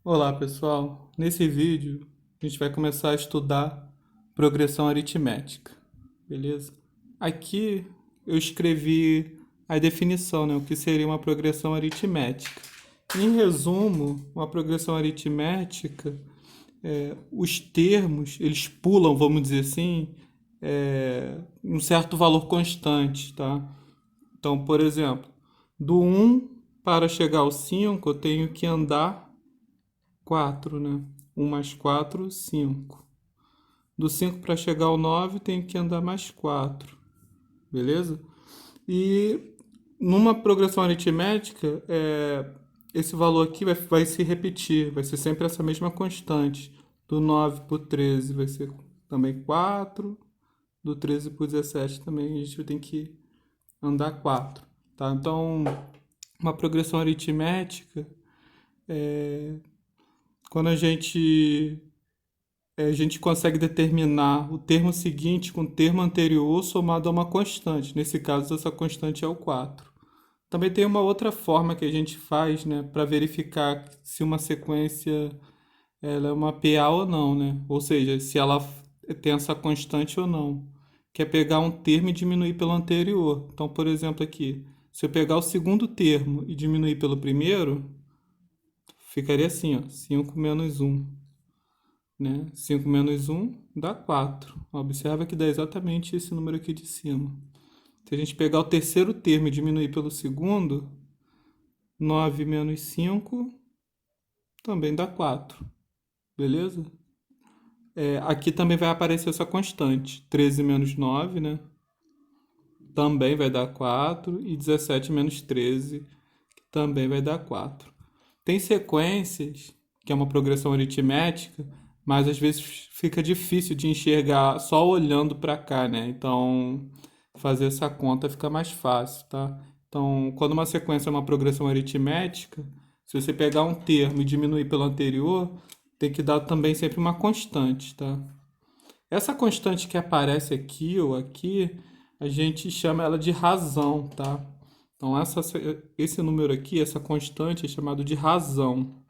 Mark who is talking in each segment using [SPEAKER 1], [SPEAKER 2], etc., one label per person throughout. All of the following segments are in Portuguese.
[SPEAKER 1] Olá pessoal, nesse vídeo a gente vai começar a estudar progressão aritmética, beleza? Aqui eu escrevi a definição, né, o que seria uma progressão aritmética. Em resumo, uma progressão aritmética, os termos eles pulam, vamos dizer assim, um certo valor constante, tá? Então, por exemplo, do 1 para chegar ao 5 eu tenho que andar 4, né? 1 mais 4, 5. Do 5 para chegar ao 9, tem que andar mais 4, beleza? E numa progressão aritmética, esse valor aqui vai se repetir, vai ser sempre essa mesma constante. Do 9 para o 13 vai ser também 4, do 13 para o 17 também a gente tem que andar 4, tá? Então, uma progressão aritmética, quando a gente consegue determinar o termo seguinte com o termo anterior somado a uma constante. Nesse caso, essa constante é o 4. Também tem uma outra forma que a gente faz, né, para verificar se uma sequência ela é uma PA ou não, né? Ou seja, se ela tem essa constante ou não. Que é pegar um termo e diminuir pelo anterior. Então, por exemplo, aqui, se eu pegar o segundo termo e diminuir pelo primeiro, ficaria assim, ó, 5 menos 1, né? 5 menos 1 dá 4. Observa que dá exatamente esse número aqui de cima. Se a gente pegar o terceiro termo e diminuir pelo segundo, 9 menos 5 também dá 4. Beleza? Aqui também vai aparecer essa constante. 13 menos 9, né? Também vai dar 4. E 17 menos 13, que também vai dar 4. Tem sequências, que é uma progressão aritmética, mas às vezes fica difícil de enxergar só olhando para cá, né? Então, fazer essa conta fica mais fácil, tá? Então, quando uma sequência é uma progressão aritmética, se você pegar um termo e diminuir pelo anterior, tem que dar também sempre uma constante, tá? Essa constante que aparece aqui ou aqui, a gente chama ela de razão, tá? Então, esse número aqui, essa constante, é chamado de razão,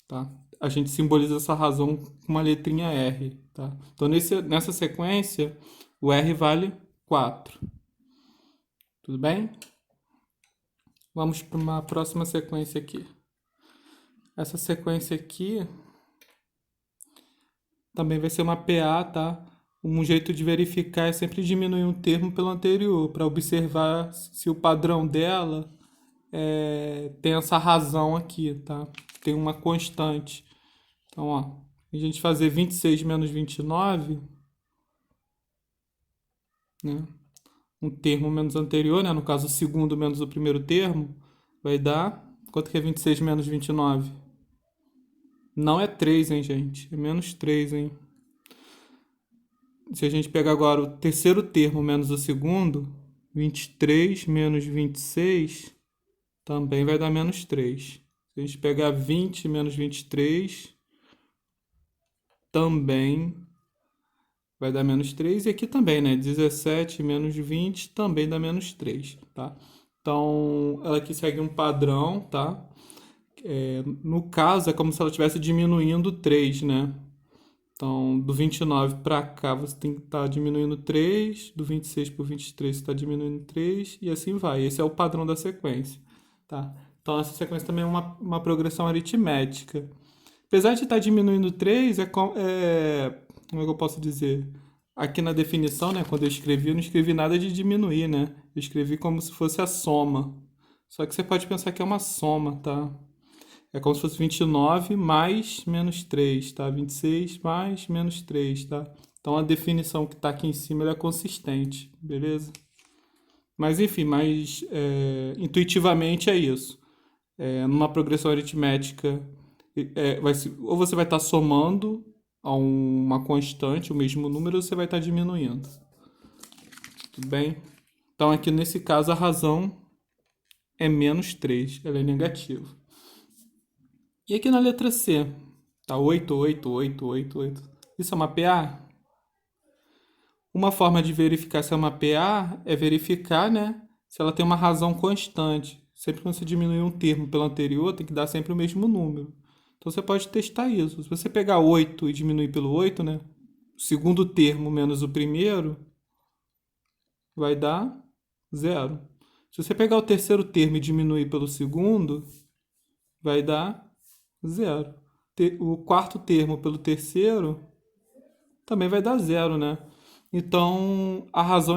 [SPEAKER 1] tá? A gente simboliza essa razão com uma letrinha R, tá? Então, nessa sequência, o R vale 4. Tudo bem? Vamos para uma próxima sequência aqui. Essa sequência aqui também vai ser uma PA, tá? Um jeito de verificar é sempre diminuir um termo pelo anterior, para observar se o padrão dela tem essa razão aqui, tá? Tem uma constante. Então, ó, a gente fazer 26 menos 29, né? Um termo menos anterior, né? No caso, o segundo menos o primeiro termo, vai dar... Quanto que é 26 menos 29? Não é 3, hein, gente? É menos 3, hein? Se a gente pegar agora o terceiro termo menos o segundo, 23 menos 26 também vai dar menos 3. Se a gente pegar 20 menos 23, também vai dar menos 3. E aqui também, né? 17 menos 20 também dá menos 3, tá? Então, ela aqui segue um padrão, tá? No caso, é como se ela estivesse diminuindo 3, né? Então, do 29 para cá, você tem que estar diminuindo 3, do 26 para o 23 você está diminuindo 3, e assim vai. Esse é o padrão da sequência, tá? Então, essa sequência também é uma progressão aritmética. Apesar de estar diminuindo 3, como é que eu posso dizer? Aqui na definição, né, quando eu não escrevi nada de diminuir, né? Eu escrevi como se fosse a soma. Só que você pode pensar que é uma soma, tá? É como se fosse 29 mais menos 3, tá? 26 mais menos 3, tá? Então a definição que está aqui em cima ela é consistente, beleza? Mas enfim, intuitivamente é isso. Numa progressão aritmética, ou você vai estar somando a uma constante, o mesmo número, ou você vai estar diminuindo. Tudo bem? Então aqui nesse caso a razão é menos 3, ela é negativa. E aqui na letra C, tá 8, 8, 8, 8, 8. Isso é uma PA? Uma forma de verificar se é uma PA é verificar, né, se ela tem uma razão constante. Sempre que você diminuir um termo pelo anterior, tem que dar sempre o mesmo número. Então você pode testar isso. Se você pegar 8 e diminuir pelo 8, né? O segundo termo menos o primeiro vai dar 0. Se você pegar o terceiro termo e diminuir pelo segundo, vai dar 0. O quarto termo pelo terceiro também vai dar 0, né? Então a razão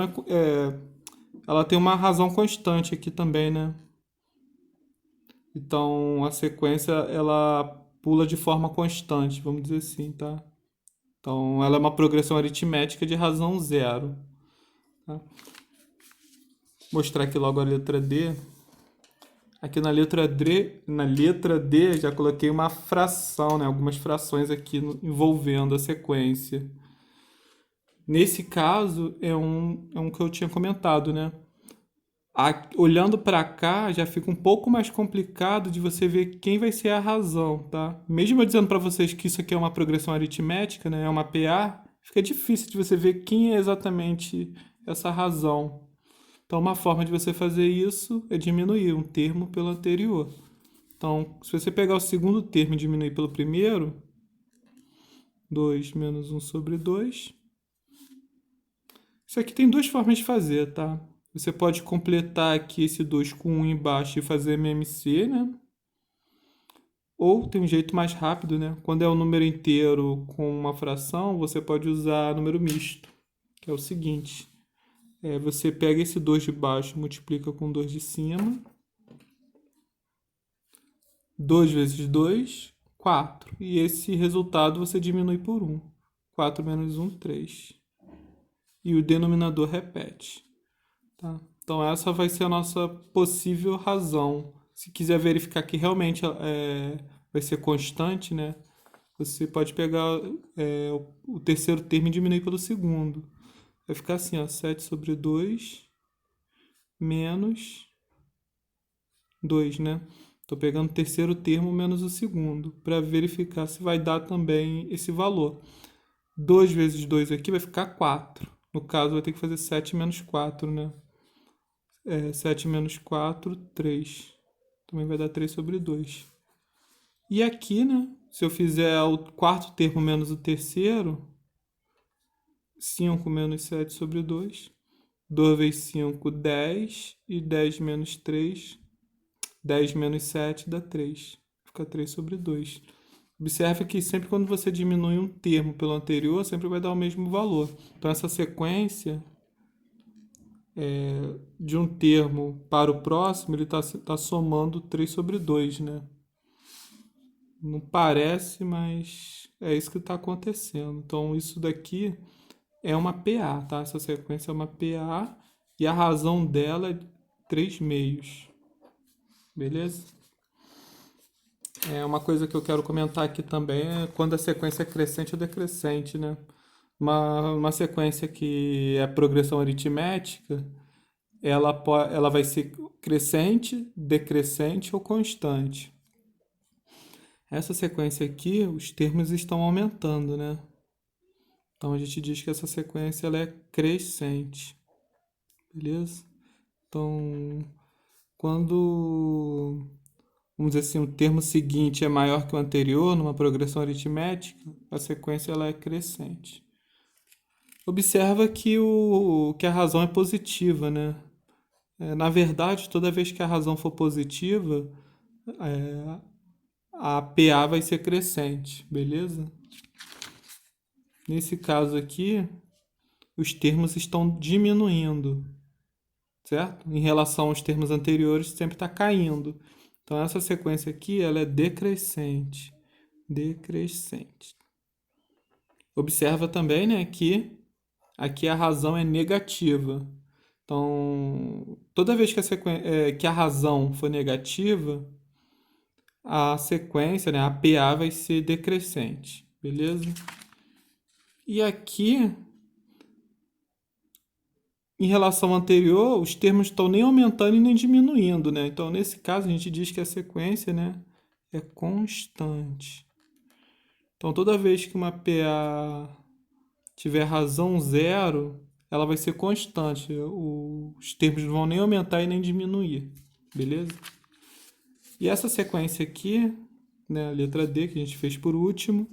[SPEAKER 1] ela tem uma razão constante aqui também, né? Então a sequência ela pula de forma constante, vamos dizer assim, tá? Então ela é uma progressão aritmética de razão 0. Tá? Vou mostrar aqui logo a letra D. Aqui na letra D já coloquei uma fração, né? Algumas frações aqui envolvendo a sequência. Nesse caso é um que eu tinha comentado, né? Olhando para cá já fica um pouco mais complicado de você ver quem vai ser a razão, tá? Mesmo eu dizendo para vocês que isso aqui é uma progressão aritmética, né? É uma PA, fica difícil de você ver quem é exatamente essa razão. Então, uma forma de você fazer isso é diminuir um termo pelo anterior. Então, se você pegar o segundo termo e diminuir pelo primeiro, 2 menos 1 sobre 2. Isso aqui tem duas formas de fazer, tá? Você pode completar aqui esse 2 com 1 embaixo e fazer MMC, né? Ou tem um jeito mais rápido, né? Quando é um número inteiro com uma fração, você pode usar número misto, que é o seguinte. Você pega esse 2 de baixo e multiplica com 2 de cima. 2 vezes 2, 4. E esse resultado você diminui por 1. 4 menos 1, 3. E o denominador repete. Tá? Então essa vai ser a nossa possível razão. Se quiser verificar que realmente vai ser constante, né? Você pode pegar o terceiro termo e diminuir pelo segundo. Vai ficar assim, ó, 7 sobre 2 menos 2, né? Estou pegando o terceiro termo menos o segundo, para verificar se vai dar também esse valor. 2 vezes 2 aqui vai ficar 4. No caso, vai ter que fazer 7 menos 4, né? 7 menos 4, 3. Também vai dar 3 sobre 2. E aqui, né? Se eu fizer o quarto termo menos o terceiro, 5 menos 7 sobre 2. 2 vezes 5, 10. E 10 menos 3, 10 menos 7 dá 3. Fica 3 sobre 2. Observe que sempre quando você diminui um termo pelo anterior, sempre vai dar o mesmo valor. Então, essa sequência de um termo para o próximo, ele tá somando 3 sobre 2, né? Não parece, mas é isso que está acontecendo. Então, isso daqui é uma PA, tá? Essa sequência é uma PA e a razão dela é 3 meios. Beleza? Uma coisa que eu quero comentar aqui também é quando a sequência é crescente ou decrescente, né? Uma sequência que é progressão aritmética, ela vai ser crescente, decrescente ou constante. Essa sequência aqui, os termos estão aumentando, né? Então a gente diz que essa sequência ela é crescente. Beleza? Então, quando, vamos dizer assim, o termo seguinte é maior que o anterior, numa progressão aritmética, a sequência ela é crescente. Observa que a razão é positiva, né? Na verdade, toda vez que a razão for positiva, a PA vai ser crescente, beleza? Nesse caso aqui, os termos estão diminuindo, certo? Em relação aos termos anteriores, sempre está caindo. Então, essa sequência aqui, ela é decrescente. Decrescente. Observa também, né, que aqui a razão é negativa. Então, toda vez que a razão for negativa, a sequência, né, a PA vai ser decrescente, beleza? E aqui, em relação ao anterior, os termos estão nem aumentando e nem diminuindo, né? Então, nesse caso, a gente diz que a sequência, né, é constante. Então, toda vez que uma PA tiver razão zero, ela vai ser constante. Os termos não vão nem aumentar e nem diminuir, beleza? E essa sequência aqui né? A letra D, que a gente fez por último.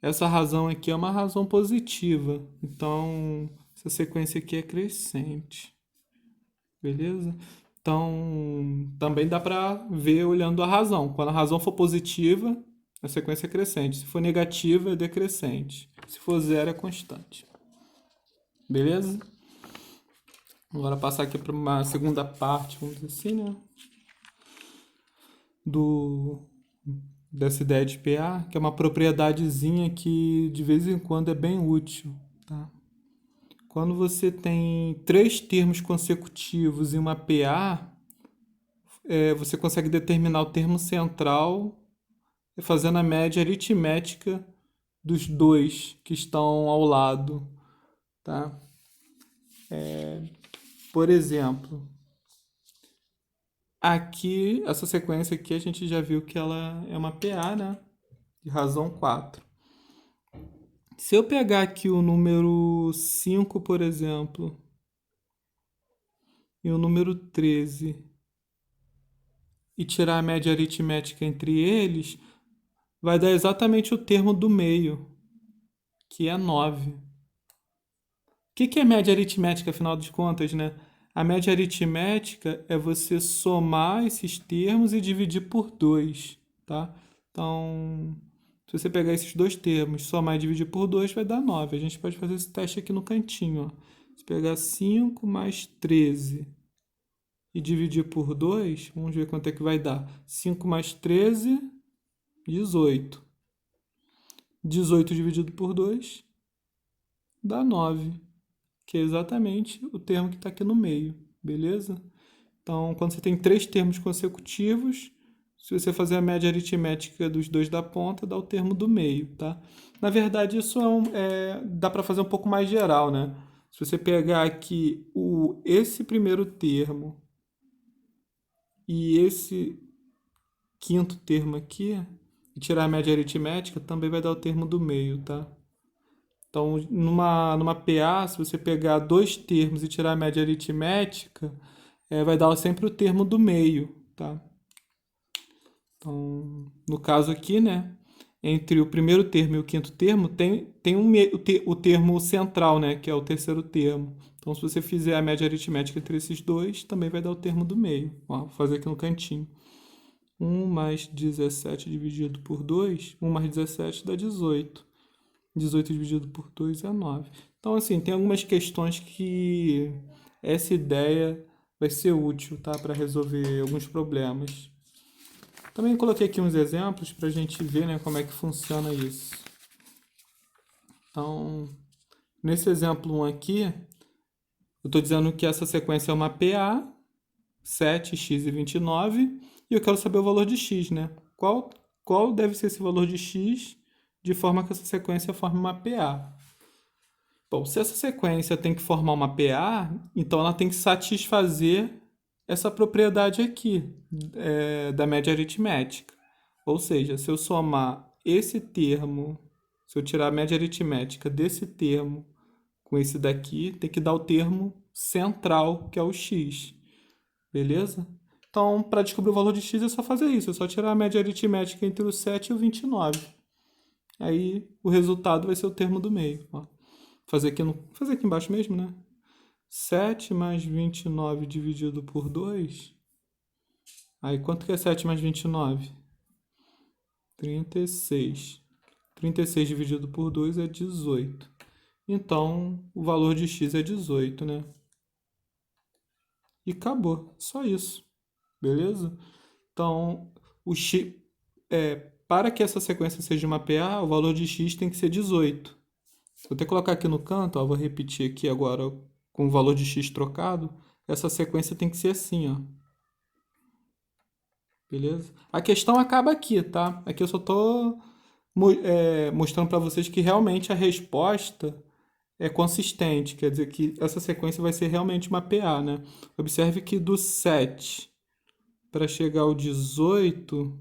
[SPEAKER 1] Essa razão aqui é uma razão positiva. Então, essa sequência aqui é crescente. Beleza? Então, também dá para ver olhando a razão. Quando a razão for positiva, a sequência é crescente. Se for negativa, é decrescente. Se for zero, é constante. Beleza? Agora passar aqui para uma segunda parte, vamos dizer assim, né? Dessa ideia de PA, que é uma propriedadezinha que de vez em quando é bem útil, tá? Quando você tem 3 termos consecutivos em uma PA, você consegue determinar o termo central fazendo a média aritmética dos dois que estão ao lado, tá? Por exemplo, aqui, essa sequência aqui a gente já viu que ela é uma PA, né? De razão 4. Se eu pegar aqui o número 5, por exemplo, e o número 13 e tirar a média aritmética entre eles, vai dar exatamente o termo do meio, que é 9. O que é média aritmética, afinal de contas, né? A média aritmética é você somar esses termos e dividir por 2, tá? Então, se você pegar esses dois termos, somar e dividir por 2, vai dar 9. A gente pode fazer esse teste aqui no cantinho, ó. Se pegar 5 mais 13 e dividir por 2, vamos ver quanto é que vai dar. 5 mais 13, 18. 18 dividido por 2 dá 9, que é exatamente o termo que está aqui no meio, beleza? Então, quando você tem 3 termos consecutivos, se você fazer a média aritmética dos dois da ponta, dá o termo do meio, tá? Na verdade, isso dá para fazer um pouco mais geral, né? Se você pegar aqui esse primeiro termo e esse quinto termo aqui, e tirar a média aritmética, também vai dar o termo do meio, tá? Então, numa PA, se você pegar 2 termos e tirar a média aritmética, vai dar sempre o termo do meio, tá? Então, no caso aqui, né, entre o primeiro termo e o quinto termo, tem o termo central, né, que é o terceiro termo. Então, se você fizer a média aritmética entre esses dois, também vai dar o termo do meio. Ó, vou fazer aqui no cantinho. 1 mais 17 dividido por 2, 1 mais 17 dá 18. 18 dividido por 2 é 9. Então, assim, tem algumas questões que essa ideia vai ser útil, tá? Para resolver alguns problemas. Também coloquei aqui uns exemplos para a gente ver, né, como é que funciona isso. Então, nesse exemplo 1 aqui, eu estou dizendo que essa sequência é uma PA, 7, x e 29, e eu quero saber o valor de x, né? Qual deve ser esse valor de x de forma que essa sequência forme uma PA? Bom, se essa sequência tem que formar uma PA, então ela tem que satisfazer essa propriedade aqui da média aritmética. Ou seja, se eu somar esse termo, se eu tirar a média aritmética desse termo com esse daqui, tem que dar o termo central, que é o x. Beleza? Então, para descobrir o valor de x é só fazer isso, é só tirar a média aritmética entre o 7 e o 29. Aí o resultado vai ser o termo do meio. Ó. Fazer aqui embaixo mesmo, né? 7 mais 29 dividido por 2. Aí quanto que é 7 mais 29? 36. 36 dividido por 2 é 18. Então, o valor de x é 18, né? E acabou. Só isso. Beleza? Então, para que essa sequência seja uma PA, o valor de x tem que ser 18. Vou até colocar aqui no canto, ó, vou repetir aqui agora com o valor de x trocado. Essa sequência tem que ser assim, ó. Beleza? A questão acaba aqui, tá? Aqui eu só estou mostrando para vocês que realmente a resposta é consistente. Quer dizer que essa sequência vai ser realmente uma PA, né? Observe que do 7 para chegar ao 18,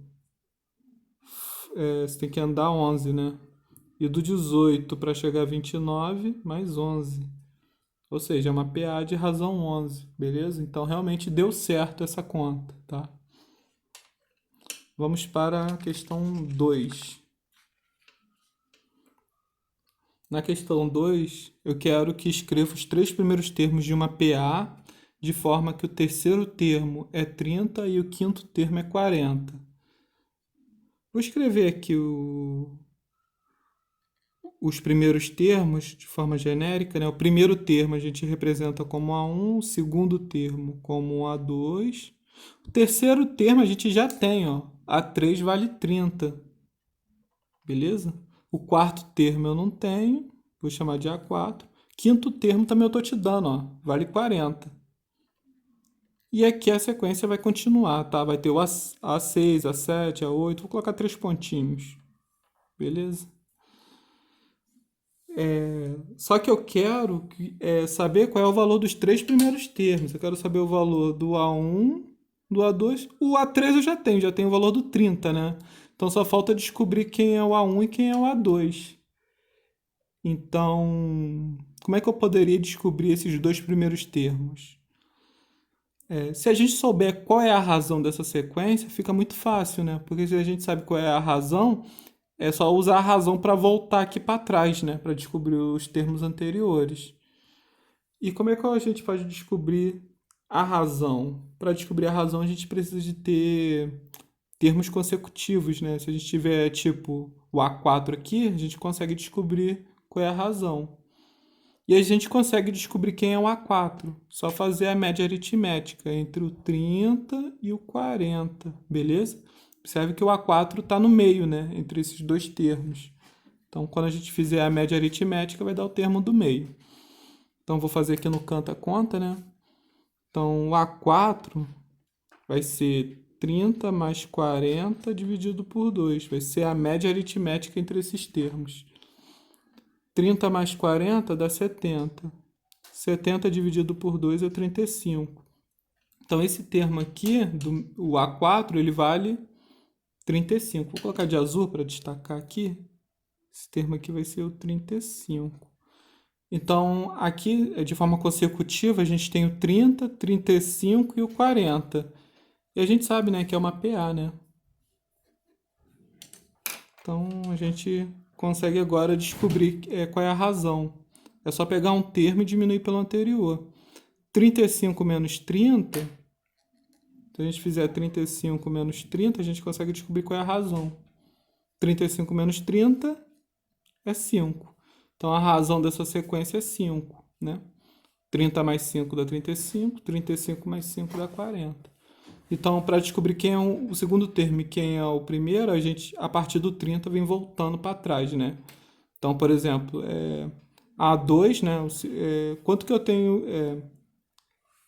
[SPEAKER 1] você tem que andar 11, né? E do 18 para chegar a 29, mais 11. Ou seja, é uma PA de razão 11, beleza? Então, realmente deu certo essa conta, tá? Vamos para a questão 2. Na questão 2, eu quero que escreva os 3 primeiros termos de uma PA, de forma que o terceiro termo é 30 e o quinto termo é 40. Vou escrever aqui os primeiros termos de forma genérica, né? O primeiro termo a gente representa como A1, o segundo termo como A2. O terceiro termo a gente já tem, ó. A3 vale 30. Beleza? O quarto termo eu não tenho, vou chamar de A4. Quinto termo também eu tô te dando, ó, vale 40. E aqui a sequência vai continuar, tá? Vai ter o A6, A7, A8, vou colocar 3 pontinhos. Beleza? Só que eu quero saber qual é o valor dos 3 primeiros termos. Eu quero saber o valor do A1, do A2. O A3 eu já tenho o valor do 30, né? Então só falta descobrir quem é o A1 e quem é o A2. Então, como é que eu poderia descobrir esses 2 primeiros termos? Se a gente souber qual é a razão dessa sequência, fica muito fácil, né? Porque se a gente sabe qual é a razão, é só usar a razão para voltar aqui para trás, né? Para descobrir os termos anteriores. E como é que a gente pode descobrir a razão? Para descobrir a razão, a gente precisa de ter termos consecutivos, né? Se a gente tiver tipo o A4 aqui, a gente consegue descobrir qual é a razão. E a gente consegue descobrir quem é o A4. Só fazer a média aritmética entre o 30 e o 40, beleza? Observe que o A4 está no meio, né? Entre esses dois termos. Então, quando a gente fizer a média aritmética, vai dar o termo do meio. Então, vou fazer aqui no canto a conta, né? Então, o A4 vai ser 30 mais 40 dividido por 2. Vai ser a média aritmética entre esses termos. 30 mais 40 dá 70. 70 dividido por 2 é 35. Então, esse termo aqui, o A4, ele vale 35. Vou colocar de azul para destacar aqui. Esse termo aqui vai ser o 35. Então, aqui, de forma consecutiva, a gente tem o 30, 35 e o 40. E a gente sabe, né, que é uma PA, né? Então, a gente consegue agora descobrir qual é a razão. É só pegar um termo e diminuir pelo anterior. 35 menos 30, se a gente fizer 35 menos 30, a gente consegue descobrir qual é a razão. 35 menos 30 é 5. Então, a razão dessa sequência é 5, né? 30 mais 5 dá 35, 35 mais 5 dá 40. Então, para descobrir quem é o segundo termo e quem é o primeiro, a gente, a partir do 30, vem voltando para trás, né? Então, por exemplo, A2, né? Quanto que eu tenho...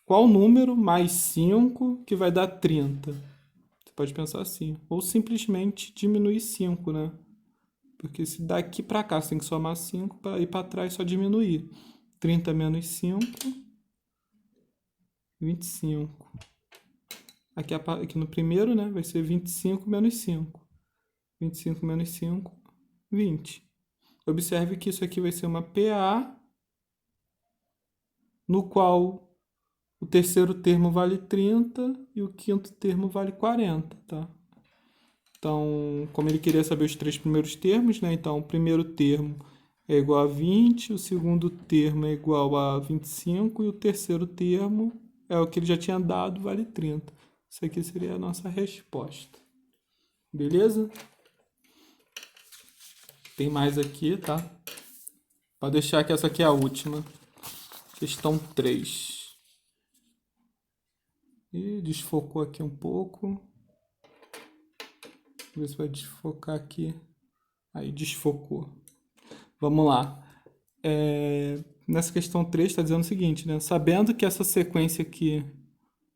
[SPEAKER 1] qual número mais 5 que vai dar 30? Você pode pensar assim. Ou simplesmente diminuir 5, né? Porque se daqui para cá você tem que somar 5, para ir para trás só diminuir. 30 menos 5, 25. Aqui no primeiro, né, vai ser 25 menos 5. 25 menos 5, 20. Observe que isso aqui vai ser uma PA, no qual o terceiro termo vale 30 e o quinto termo vale 40, tá? Então, como ele queria saber os 3 primeiros termos, né? Então, o primeiro termo é igual a 20, o segundo termo é igual a 25 e o terceiro termo é o que ele já tinha dado, vale 30. Isso aqui seria a nossa resposta. Beleza? Tem mais aqui, tá? Pode deixar que essa aqui é a última. Questão 3. E desfocou aqui um pouco. Vou ver se vai desfocar aqui. Aí, desfocou. Vamos lá. Nessa questão 3 está dizendo o seguinte, né? Sabendo que essa sequência aqui,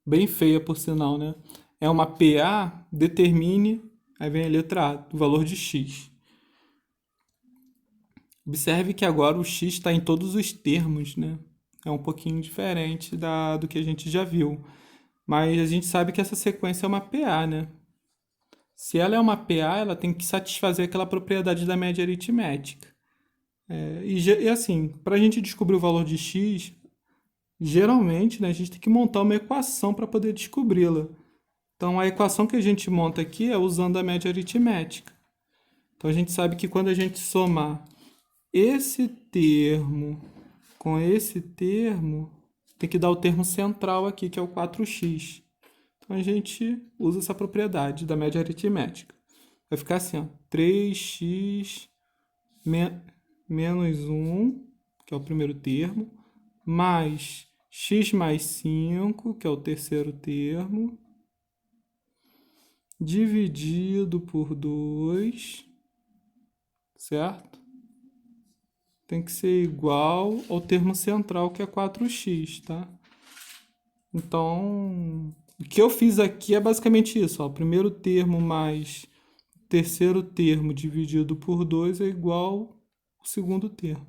[SPEAKER 1] bem feia por sinal, né? É uma PA, determine, aí vem a letra A, o valor de x. Observe que agora o x está em todos os termos, né? É um pouquinho diferente do que a gente já viu. Mas a gente sabe que essa sequência é uma PA, né? Se ela é uma PA, ela tem que satisfazer aquela propriedade da média aritmética. E assim, para a gente descobrir o valor de x, geralmente, né, a gente tem que montar uma equação para poder descobri-la. Então, a equação que a gente monta aqui é usando a média aritmética. Então, a gente sabe que quando a gente somar esse termo com esse termo, tem que dar o termo central aqui, que é o 4x. Então, a gente usa essa propriedade da média aritmética. Vai ficar assim, ó, 3x menos 1, que é o primeiro termo, mais x mais 5, que é o terceiro termo, dividido por 2, certo? Tem que ser igual ao termo central, que é 4x, tá? Então, o que eu fiz aqui é basicamente isso, ó. O primeiro termo mais o terceiro termo dividido por 2 é igual ao segundo termo.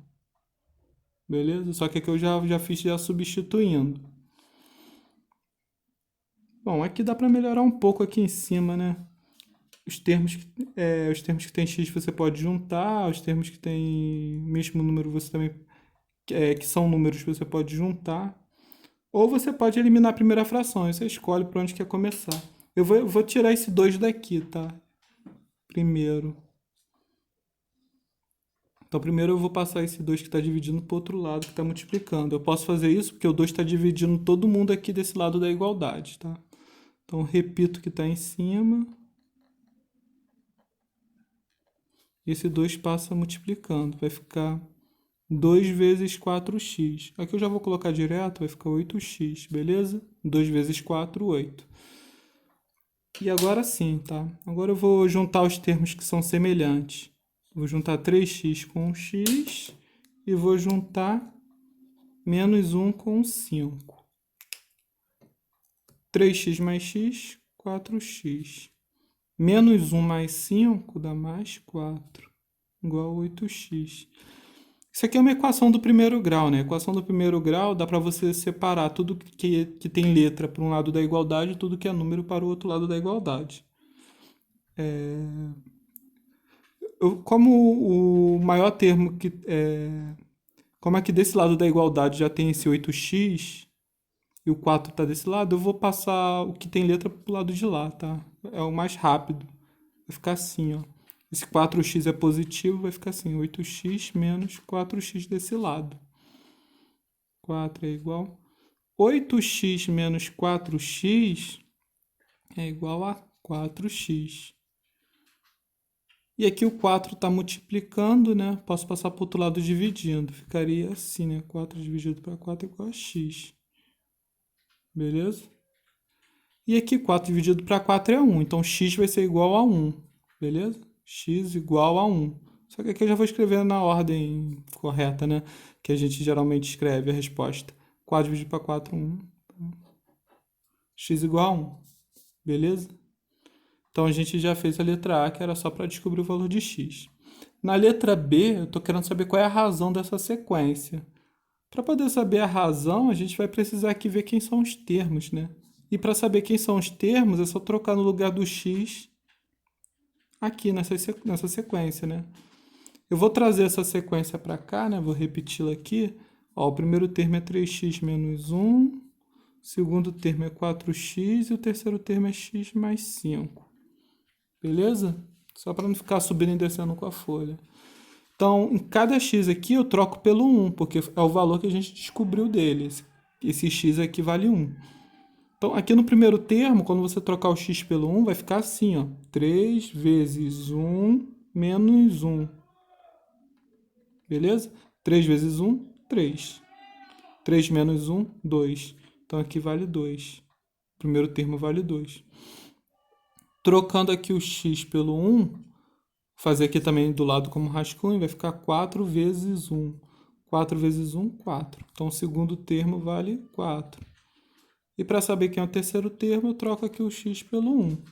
[SPEAKER 1] Beleza? Só que aqui eu já fiz já substituindo. Bom, aqui dá para melhorar um pouco aqui em cima, né? Os termos que tem x você pode juntar, os termos que tem mesmo número você também que são números que você pode juntar. Ou você pode eliminar a primeira fração, aí você escolhe por onde quer começar. Eu vou tirar esse 2 daqui, tá? Primeiro. Então, primeiro eu vou passar esse 2 que está dividindo para o outro lado, que está multiplicando. Eu posso fazer isso porque o 2 está dividindo todo mundo aqui desse lado da igualdade, tá? Então, repito o que está em cima. Esse 2 passa multiplicando. Vai ficar 2 vezes 4x. Aqui eu já vou colocar direto, vai ficar 8x, beleza? 2 vezes 4, 8. E agora sim, tá? Agora eu vou juntar os termos que são semelhantes. Vou juntar 3x com x e vou juntar menos 1 com 5. 3x mais x, 4x. Menos 1 mais 5 dá mais 4, igual a 8x. Isso aqui é uma equação do primeiro grau, né? A equação do primeiro grau dá para você separar tudo que tem letra para um lado da igualdade e tudo que é número para o outro lado da igualdade. Como o maior termo que... como aqui desse lado da igualdade já tem esse 8x e o 4 está desse lado, eu vou passar o que tem letra para o lado de lá, tá? É o mais rápido. Vai ficar assim, ó. Esse 4x é positivo, vai ficar assim, 8x menos 4x desse lado. 4 é igual. 8x menos 4x é igual a 4x. E aqui o 4 está multiplicando, né? Posso passar para o outro lado dividindo. Ficaria assim, né? 4 dividido para 4 é igual a x. Beleza? E aqui 4 dividido para 4 é 1. Então x vai ser igual a 1. Beleza? X igual a 1. Só que aqui eu já vou escrever na ordem correta, né? Que a gente geralmente escreve a resposta. 4 dividido para 4, 1. X igual a 1. Beleza? Então a gente já fez a letra A, que era só para descobrir o valor de x. Na letra B, eu estou querendo saber qual é a razão dessa sequência. Para poder saber a razão, a gente vai precisar aqui ver quem são os termos, né? E para saber quem são os termos, é só trocar no lugar do x aqui nessa sequência, né? Eu vou trazer essa sequência para cá, né? Vou repeti-la aqui. Ó, o primeiro termo é 3x menos 1, o segundo termo é 4x e o terceiro termo é x mais 5. Beleza? Só para não ficar subindo e descendo com a folha. Então, em cada x aqui eu troco pelo 1, porque é o valor que a gente descobriu dele. Esse x aqui vale 1. Então, aqui no primeiro termo, quando você trocar o x pelo 1, vai ficar assim, ó. 3 vezes 1 menos 1. Beleza? 3 vezes 1, 3. 3 menos 1, 2. Então, aqui vale 2. O primeiro termo vale 2. Trocando aqui o x pelo 1, fazer aqui também do lado como rascunho, vai ficar 4 vezes 1. 4 vezes 1, 4. Então, o segundo termo vale 4. E para saber quem é o terceiro termo, eu troco aqui o x pelo 1.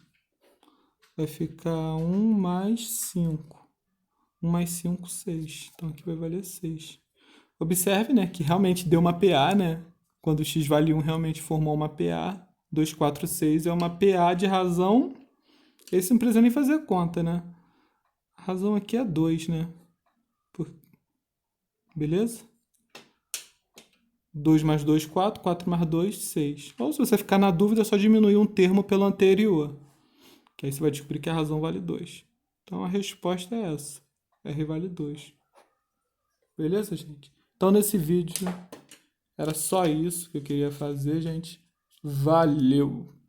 [SPEAKER 1] Vai ficar 1 mais 5. 1 mais 5, 6. Então, aqui vai valer 6. Observe, né, que realmente deu uma PA, né? Quando o x vale 1, realmente formou uma PA. 2, 4, 6 é uma PA de razão. Esse não precisa nem fazer conta, né? A razão aqui é 2, né? Beleza? 2 mais 2, 4. 4 mais 2, 6. Ou se você ficar na dúvida, é só diminuir um termo pelo anterior. Que aí você vai descobrir que a razão vale 2. Então a resposta é essa. R vale 2. Beleza, gente? Então nesse vídeo era só isso que eu queria fazer, gente. Valeu!